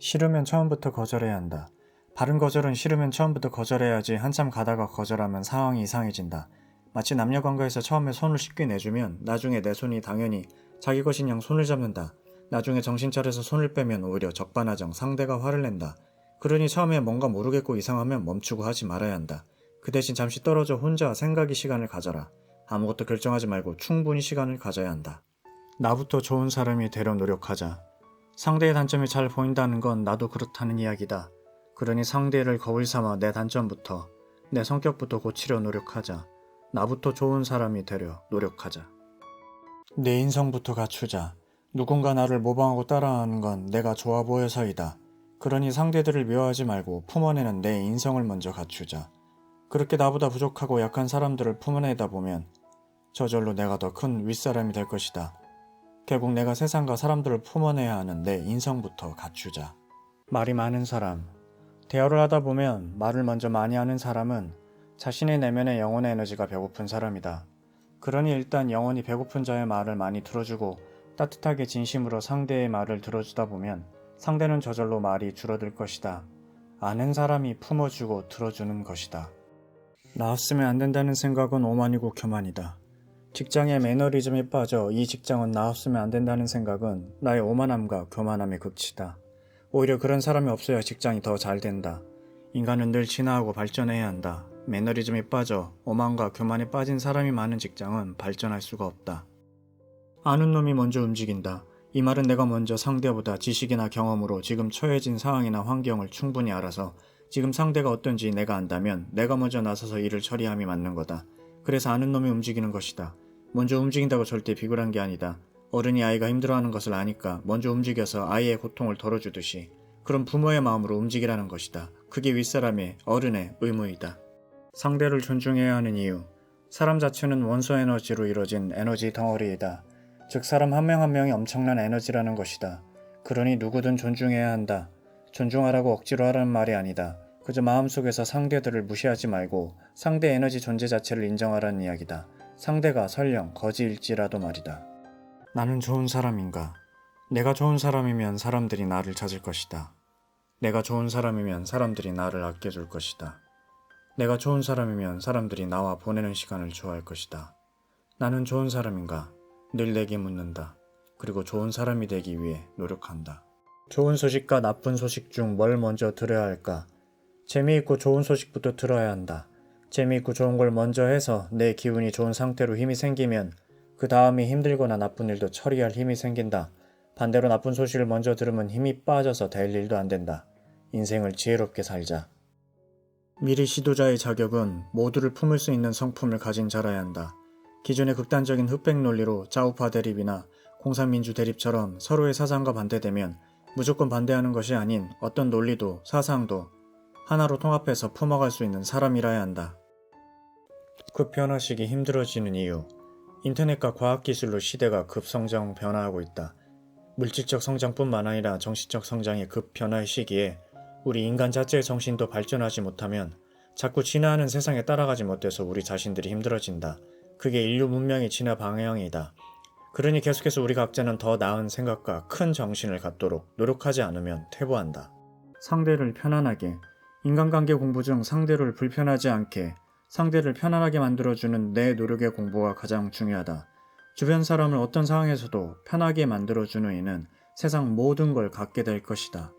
싫으면 처음부터 거절해야 한다. 바른 거절은 싫으면 처음부터 거절해야지 한참 가다가 거절하면 상황이 이상해진다. 마치 남녀관계에서 처음에 손을 쉽게 내주면 나중에 내 손이 당연히 자기 것인 양 손을 잡는다. 나중에 정신 차려서 손을 빼면 오히려 적반하장 상대가 화를 낸다. 그러니 처음에 뭔가 모르겠고 이상하면 멈추고 하지 말아야 한다. 그 대신 잠시 떨어져 혼자 생각의 시간을 가져라. 아무것도 결정하지 말고 충분히 시간을 가져야 한다. 나부터 좋은 사람이 되려 노력하자. 상대의 단점이 잘 보인다는 건 나도 그렇다는 이야기다. 그러니 상대를 거울 삼아 내 단점부터, 내 성격부터 고치려 노력하자. 나부터 좋은 사람이 되려 노력하자. 내 인성부터 갖추자. 누군가 나를 모방하고 따라하는 건 내가 좋아 보여서이다. 그러니 상대들을 미워하지 말고 품어내는 내 인성을 먼저 갖추자. 그렇게 나보다 부족하고 약한 사람들을 품어내다 보면 저절로 내가 더 큰 윗사람이 될 것이다. 결국 내가 세상과 사람들을 품어내야 하는 내 인성부터 갖추자. 말이 많은 사람. 대화를 하다 보면 말을 먼저 많이 하는 사람은 자신의 내면의 영혼의 에너지가 배고픈 사람이다. 그러니 일단 영혼이 배고픈 자의 말을 많이 들어주고 따뜻하게 진심으로 상대의 말을 들어주다 보면 상대는 저절로 말이 줄어들 것이다. 아는 사람이 품어주고 들어주는 것이다. 나았으면 안 된다는 생각은 오만이고 교만이다. 직장의 매너리즘에 빠져 이 직장은 나았으면 안 된다는 생각은 나의 오만함과 교만함의 극치다. 오히려 그런 사람이 없어야 직장이 더 잘 된다. 인간은 늘 진화하고 발전해야 한다. 매너리즘에 빠져 오만과 교만에 빠진 사람이 많은 직장은 발전할 수가 없다. 아는 놈이 먼저 움직인다. 이 말은 내가 먼저 상대보다 지식이나 경험으로 지금 처해진 상황이나 환경을 충분히 알아서 지금 상대가 어떤지 내가 안다면 내가 먼저 나서서 일을 처리함이 맞는 거다. 그래서 아는 놈이 움직이는 것이다. 먼저 움직인다고 절대 비굴한 게 아니다. 어른이 아이가 힘들어하는 것을 아니까 먼저 움직여서 아이의 고통을 덜어주듯이 그런 부모의 마음으로 움직이라는 것이다. 그게 윗사람의 어른의 의무이다. 상대를 존중해야 하는 이유. 사람 자체는 원소 에너지로 이루어진 에너지 덩어리이다. 즉 사람 한 명 한 명이 엄청난 에너지라는 것이다. 그러니 누구든 존중해야 한다. 존중하라고 억지로 하라는 말이 아니다. 그저 마음속에서 상대들을 무시하지 말고 상대 에너지 존재 자체를 인정하라는 이야기다. 상대가 설령 거지일지라도 말이다. 나는 좋은 사람인가? 내가 좋은 사람이면 사람들이 나를 찾을 것이다. 내가 좋은 사람이면 사람들이 나를 아껴줄 것이다. 내가 좋은 사람이면 사람들이 나와 보내는 시간을 좋아할 것이다. 나는 좋은 사람인가? 늘 내게 묻는다. 그리고 좋은 사람이 되기 위해 노력한다. 좋은 소식과 나쁜 소식 중 뭘 먼저 들어야 할까? 재미있고 좋은 소식부터 들어야 한다. 재미있고 좋은 걸 먼저 해서 내 기운이 좋은 상태로 힘이 생기면 그 다음이 힘들거나 나쁜 일도 처리할 힘이 생긴다. 반대로 나쁜 소식을 먼저 들으면 힘이 빠져서 될 일도 안 된다. 인생을 지혜롭게 살자. 미리 시도자의 자격은 모두를 품을 수 있는 성품을 가진 자라야 한다. 기존의 극단적인 흑백 논리로 좌우파 대립이나 공산민주 대립처럼 서로의 사상과 반대되면 무조건 반대하는 것이 아닌 어떤 논리도 사상도 하나로 통합해서 품어갈 수 있는 사람이라야 한다. 급변화식이 힘들어지는 이유. 인터넷과 과학기술로 시대가 급성장 변화하고 있다. 물질적 성장뿐만 아니라 정신적 성장의 급변화의 시기에 우리 인간 자체의 정신도 발전하지 못하면 자꾸 진화하는 세상에 따라가지 못해서 우리 자신들이 힘들어진다. 그게 인류 문명의 진화 방향이다. 그러니 계속해서 우리 각자는 더 나은 생각과 큰 정신을 갖도록 노력하지 않으면 퇴보한다. 상대를 편안하게. 인간관계 공부 중 상대를 불편하지 않게 상대를 편안하게 만들어주는 내 노력의 공부가 가장 중요하다. 주변 사람을 어떤 상황에서도 편하게 만들어주는 이는 세상 모든 걸 갖게 될 것이다.